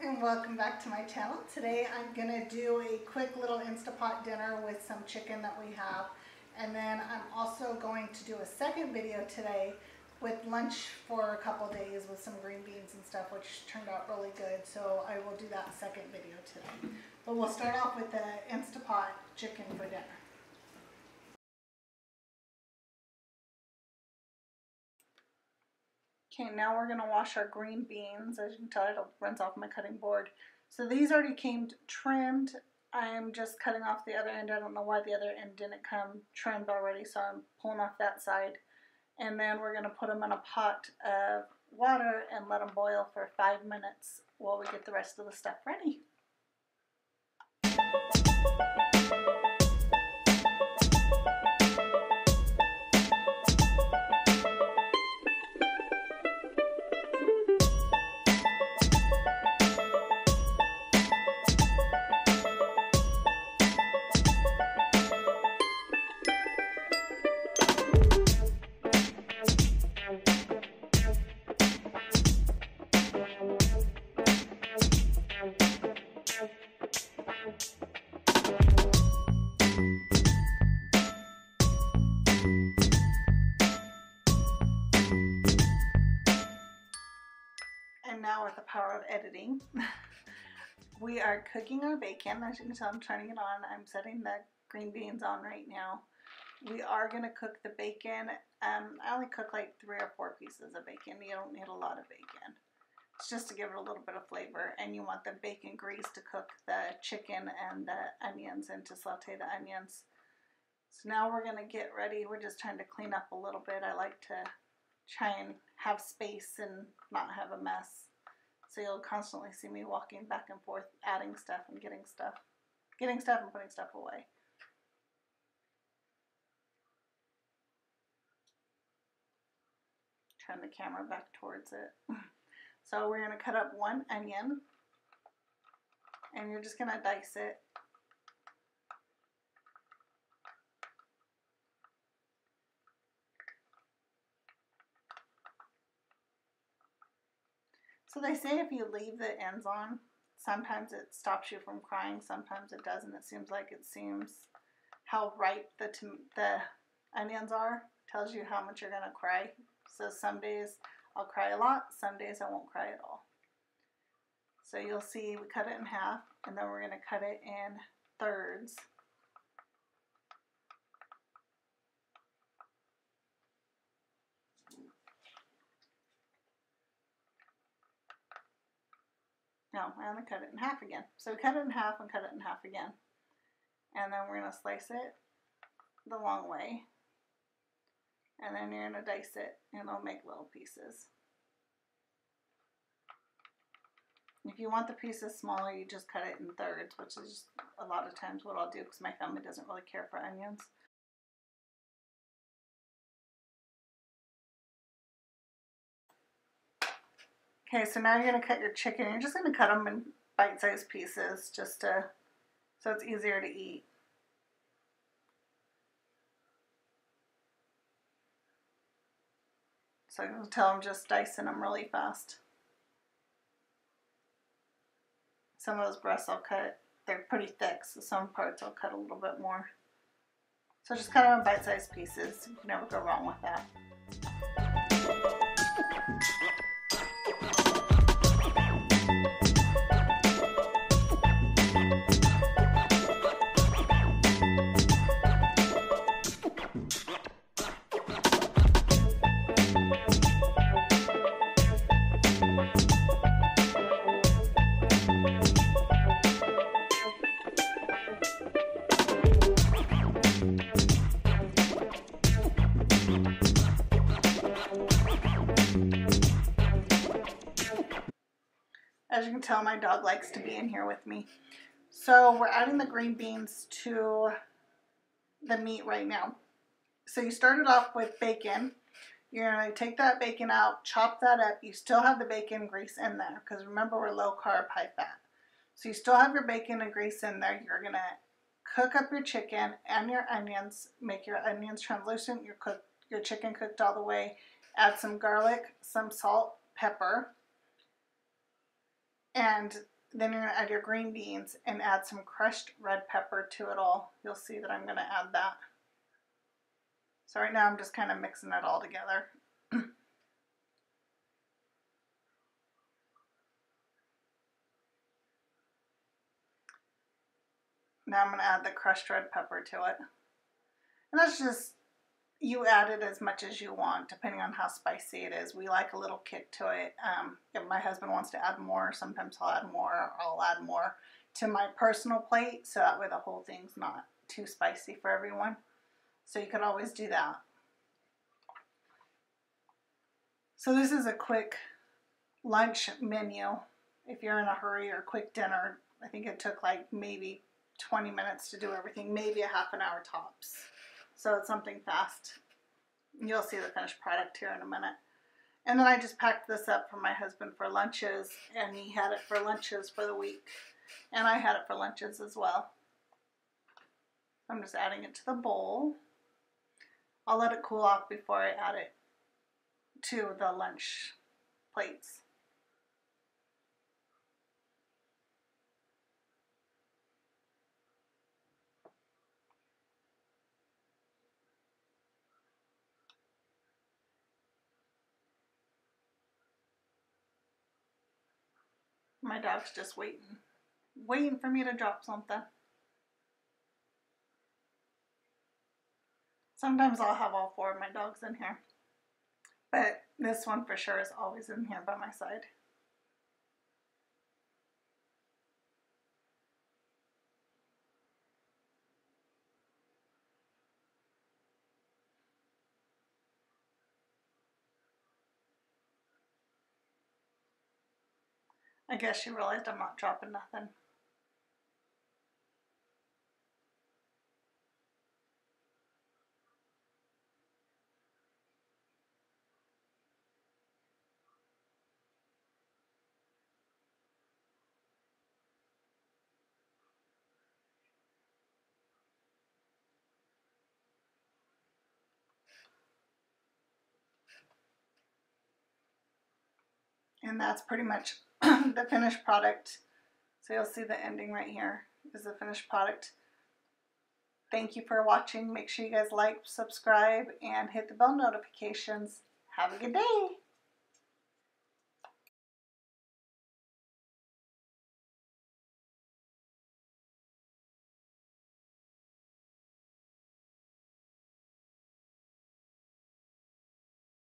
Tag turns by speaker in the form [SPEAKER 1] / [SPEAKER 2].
[SPEAKER 1] And welcome back to my channel. Today I'm gonna do a quick little Instapot dinner with some chicken that we have, and then I'm also going to do a second video today with lunch for a couple days with some green beans and stuff, which turned out really good, so I will do that second video today. But we'll start off with the Instapot chicken for dinner. Okay, now we're gonna wash our green beans. As you can tell, it runs off my cutting board. So these already came trimmed. I'm just cutting off the other end. I don't know why the other end didn't come trimmed already, so I'm pulling off that side. And then we're gonna put them in a pot of water and let them boil for 5 minutes while we get the rest of the stuff ready. And now with the power of editing, we are cooking our bacon. As you can tell, I'm turning it on. I'm setting the green beans on right now. We are going to cook the bacon. I only cook like 3 or 4 pieces of bacon. You don't need a lot of bacon. It's just to give it a little bit of flavor. And you want the bacon grease to cook the chicken and the onions and to saute the onions. So now we're going to get ready. We're just trying to clean up a little bit. I like to try and have space and not have a mess. So you'll constantly see me walking back and forth, adding stuff and getting stuff and putting stuff away. Turn the camera back towards it. So we're going to cut up 1 onion, and you're just going to dice it. So they say if you leave the ends on, sometimes it stops you from crying, sometimes it doesn't. It seems how ripe the onions are tells you how much you're going to cry. So some days I'll cry a lot, some days I won't cry at all. So you'll see we cut it in half, and then we're going to cut it in thirds. No, I only cut it in half again. So we cut it in half and cut it in half again. And then we're going to slice it the long way. And then you're going to dice it, and it'll make little pieces. If you want the pieces smaller, you just cut it in thirds, which is just a lot of times what I'll do because my family doesn't really care for onions. Okay, so now you're going to cut your chicken. You're just going to cut them in bite-sized pieces just so it's easier to eat. So you can tell I'm just dicing them really fast. Some of those breasts I'll cut, they're pretty thick, so some parts I'll cut a little bit more. So just cut them in bite-sized pieces. You can never go wrong with that. As you can tell, my dog likes to be in here with me. So we're adding the green beans to the meat right now. So you started off with bacon. You're going to take that bacon out, chop that up. You still have the bacon grease in there because remember we're low carb, high fat. So you still have your bacon and grease in there. You're going to cook up your chicken and your onions. Make your onions translucent. Your chicken cooked all the way. Add some garlic, some salt, pepper. And then you're going to add your green beans and add some crushed red pepper to it all. You'll see that I'm going to add that. So right now I'm just kind of mixing it all together. Now I'm going to add the crushed red pepper to it. And that's just, you add it as much as you want, depending on how spicy it is. We like a little kick to it. If my husband wants to add more, sometimes I'll add more, or I'll add more to my personal plate, so that way the whole thing's not too spicy for everyone. So you could always do that. So this is a quick lunch menu. If you're in a hurry, or quick dinner, I think it took like maybe 20 minutes to do everything, maybe a half an hour tops. So it's something fast. You'll see the finished product here in a minute. And then I just packed this up for my husband for lunches, and he had it for lunches for the week. And I had it for lunches as well. I'm just adding it to the bowl. I'll let it cool off before I add it to the lunch plates. My dog's just waiting for me to drop something. Sometimes I'll have all four of my dogs in here, but this one for sure is always in here by my side. I guess she realized I'm not dropping nothing. And that's pretty much the finished product. So you'll see the ending right here is the finished product. Thank you for watching. Make sure you guys like, subscribe, and hit the bell notifications. Have a good day.